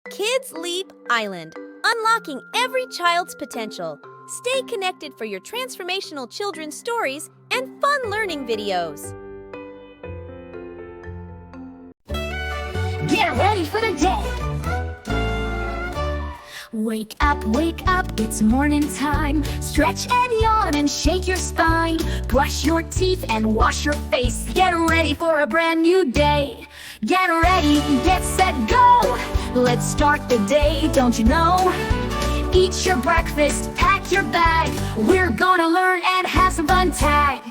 Kids Leap Island, unlocking every child's potential. Stay connected for your transformational children's stories and fun learning videos. Get ready for the day. Wake up, it's morning time. Stretch and yawn and shake your spine. Brush your teeth and wash your face. Get ready for a brand new day. Get ready, get set, go. Let's start the day, don't you know? Eat your breakfast, pack your bag. We're gonna learn and have some fun tag.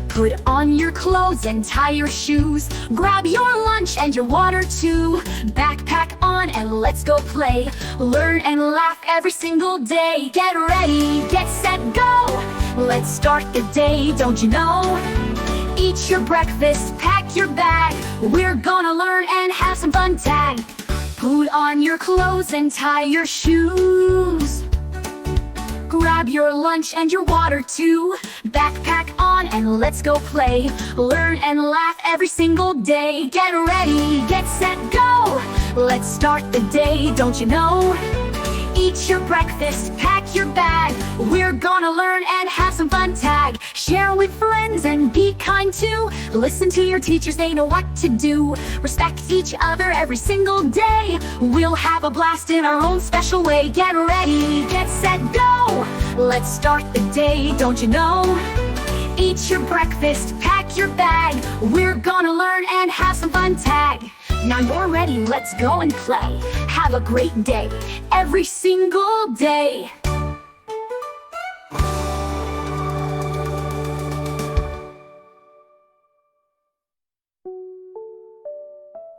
Put on your clothes and tie your shoes. Grab your lunch and your water too. Backpack on and let's go play. Learn and laugh every single day. Get ready, get set, go. Let's start the day, don't you know? Eat your breakfast, pack your bag. We're gonna learn and have some fun tag. Put on your clothes and tie your shoes. Grab your lunch and your water too. Backpack on and let's go play. Learn and laugh every single day. Get ready, get set, go. Let's start the day, don't you know? Eat your breakfast, pack your bag. We're gonna learn and have some fun tag. Share with friends and be kind too. Listen to your teachers, they know what to do. Respect each other every single day. We'll have a blast in our own special way. Get ready, get set, go. Let's start the day, don't you know? Eat your breakfast, pack your bag. We're gonna learn and have some fun tag. Now you're ready, let's go and play. Have a great day, every single day.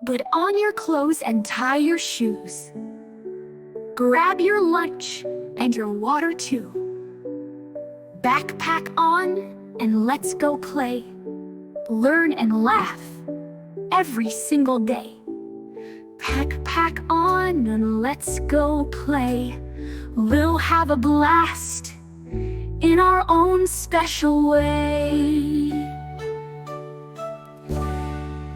Put on your clothes and tie your shoes. Grab your lunch and your water too. Backpack on and let's go play. Learn and laugh every single day. Pack on and let's go play. We'll have a blast in our own special way.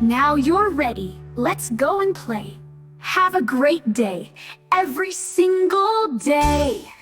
Now you're ready, let's go and play. Have a great day, every single day.